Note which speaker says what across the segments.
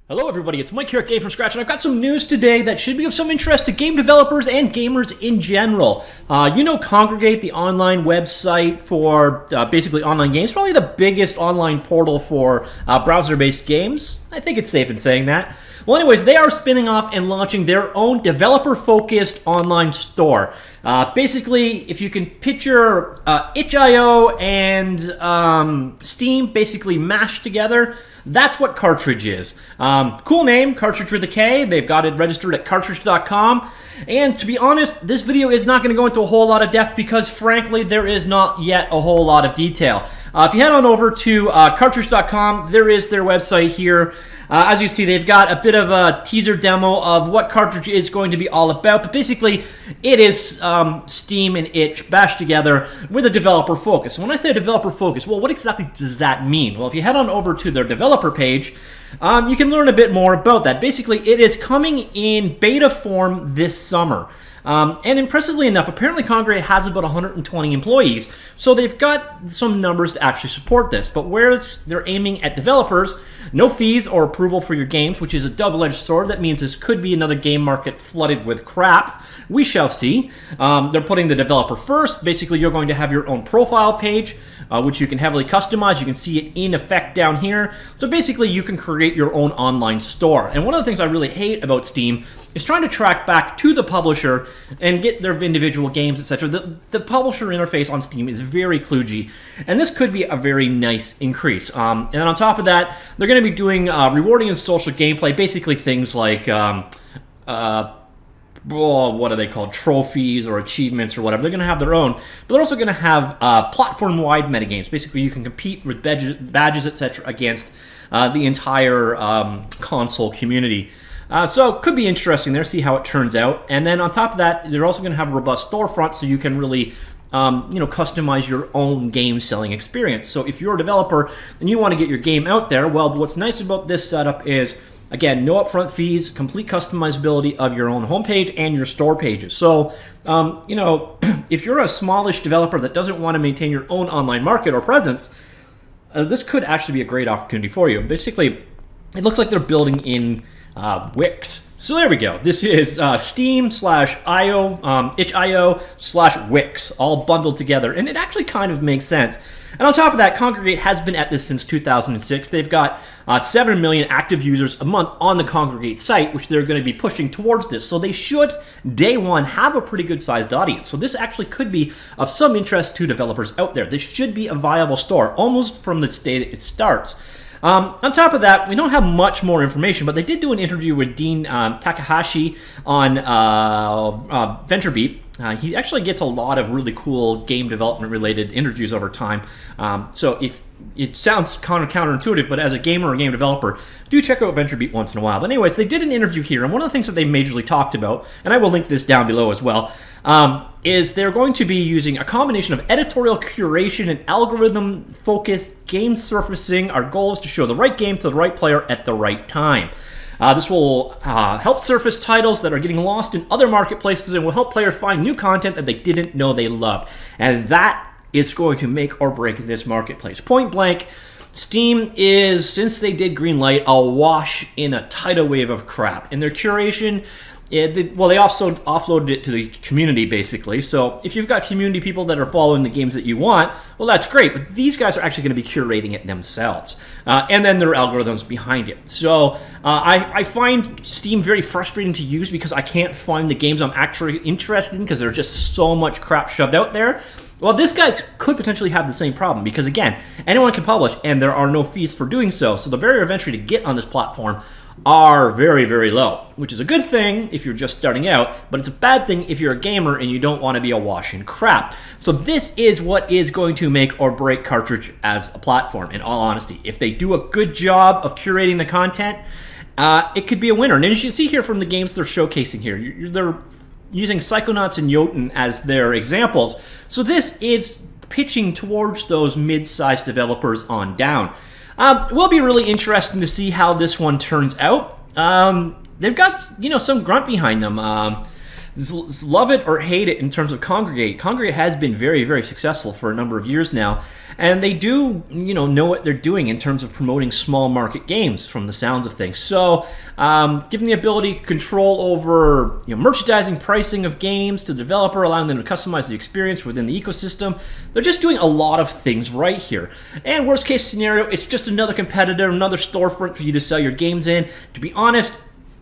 Speaker 1: Hello everybody, it's Mike here at Game From Scratch, and I've got some news today that should be of some interest to game developers and gamers in general. You know Kongregate, the online website for basically online games, probably the biggest online portal for browser-based games. I think it's safe in saying that. Well anyways, they are spinning off and launching their own developer-focused online store. Basically, if you can picture itch.io and Steam basically mashed together, that's what Kartridge is. Cool name, Kartridge with a K. They've got it registered at Kartridge.com. And to be honest, this video is not going to go into a whole lot of depth because, frankly, there is not yet a whole lot of detail. If you head on over to Kartridge.com, there is their website here. As you see, they've got a bit of a teaser demo of what Kartridge is going to be all about. But basically, it is Steam and itch bashed together with a developer focus. And when I say developer focus, well, what exactly does that mean? Well, if you head on over to their developer page, you can learn a bit more about that. Basically, it is coming in beta form this summer. And impressively enough, apparently Kongregate has about 120 employees, so they've got some numbers to actually support this. But where they're aiming at developers, no fees or approval for your games, which is a double-edged sword. That means this could be another game market flooded with crap. We shall see. They're putting the developer first. Basically, you're going to have your own profile page, which you can heavily customize. You can see it in effect down here. So basically, you can create your own online store. And one of the things I really hate about Steam is trying to track back to the publisher and get their individual games, etc. The publisher interface on Steam is very kludgy, and this could be a very nice increase. And then on top of that, they're going to be doing rewarding and social gameplay, basically things like what are they called, trophies or achievements or whatever. They're going to have their own, but they're also going to have platform-wide metagames. Basically, you can compete with badges, etc. against the entire console community. So it could be interesting there, see how it turns out. And then on top of that, they're also going to have a robust storefront, so you can really customize your own game selling experience. So if you're a developer and you want to get your game out there, well, what's nice about this setup is, again, no upfront fees, complete customizability of your own homepage and your store pages. So, if you're a smallish developer that doesn't want to maintain your own online market or presence, this could actually be a great opportunity for you. Basically, it looks like they're building in Wix. So there we go. This is Steam/IO, itch.io/Wix, all bundled together, and it actually kind of makes sense. And on top of that, Kongregate has been at this since 2006. They've got 7 million active users a month on the Kongregate site, which they're going to be pushing towards this. So they should, day one, have a pretty good-sized audience. So this actually could be of some interest to developers out there. This should be a viable store, almost from the day that it starts. On top of that, we don't have much more information, but they did do an interview with Dean Takahashi on VentureBeat. He actually gets a lot of really cool game development related interviews over time. So if it sounds kind of counterintuitive, but as a gamer or game developer, do check out VentureBeat once in a while. But anyways, they did an interview here, and one of the things that they majorly talked about, and I will link this down below as well, is they're going to be using a combination of editorial curation and algorithm-focused game surfacing. Our goal is to show the right game to the right player at the right time. This will help surface titles that are getting lost in other marketplaces and will help players find new content that they didn't know they loved. And that is going to make or break this marketplace. Point blank, Steam is, since they did Greenlight, awash in a tidal wave of crap. And their curation, they also offloaded it to the community, basically. So if you've got community people that are following the games that you want, well, that's great. But these guys are actually going to be curating it themselves. And then there are algorithms behind it. So I find Steam very frustrating to use because I can't find the games I'm actually interested in because there's just so much crap shoved out there. Well, this guys could potentially have the same problem because, again, anyone can publish and there are no fees for doing so. So the barrier of entry to get on this platform are very, very low, which is a good thing if you're just starting out, but it's a bad thing if you're a gamer and you don't want to be awash in crap. So this is what is going to make or break Kartridge as a platform, in all honesty. If they do a good job of curating the content, it could be a winner. And as you can see here from the games they're showcasing here, they're using Psychonauts and Jotun as their examples. So this is pitching towards those mid-sized developers on down. It will be really interesting to see how this one turns out. They've got, some grunt behind them. love it or hate it in terms of Kongregate. Kongregate has been very, very successful for a number of years now, and they do, know what they're doing in terms of promoting small market games from the sounds of things. So, giving the ability control over merchandising, pricing of games to the developer, allowing them to customize the experience within the ecosystem. They're just doing a lot of things right here. And worst case scenario, it's just another competitor, another storefront for you to sell your games in. To be honest,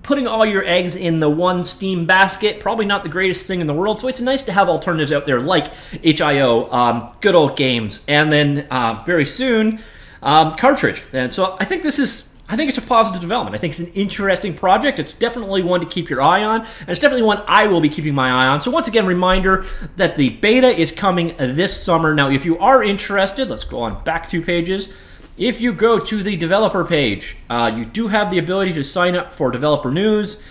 Speaker 1: putting all your eggs in the one Steam basket, probably not the greatest thing in the world, so it's nice to have alternatives out there like HIO, Good Old Games, and then very soon, Kartridge. And so I think it's a positive development. I think it's an interesting project. It's definitely one to keep your eye on, and it's definitely one I will be keeping my eye on. So once again, reminder that the beta is coming this summer. Now, if you are interested, let's go on back 2 pages. If you go to the developer page, you do have the ability to sign up for developer news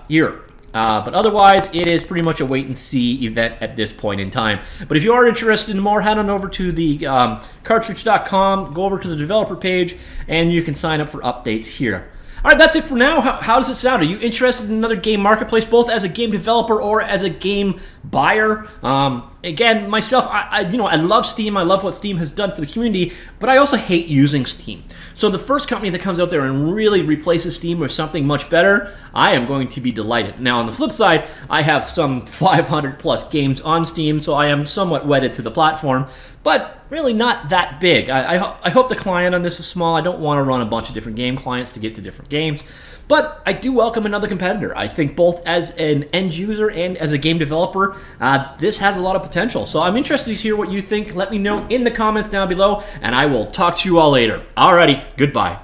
Speaker 1: here. But otherwise, it is pretty much a wait-and-see event at this point in time. But if you are interested in more, head on over to the Kartridge.com, go over to the developer page, and you can sign up for updates here. All right, that's it for now. How does it sound? Are you interested in another game marketplace, both as a game developer or as a game buyer? Again, myself, I love Steam. I love what Steam has done for the community, but I also hate using Steam. So the first company that comes out there and really replaces Steam with something much better, I am going to be delighted. Now, on the flip side, I have some 500 plus games on Steam, so I am somewhat wedded to the platform, but really not that big. I hope the client on this is small. I don't want to run a bunch of different game clients to get to different games, but I do welcome another competitor. I think both as an end user and as a game developer, this has a lot of potential. So I'm interested to hear what you think. Let me know in the comments down below, and I will talk to you all later. Alrighty, goodbye.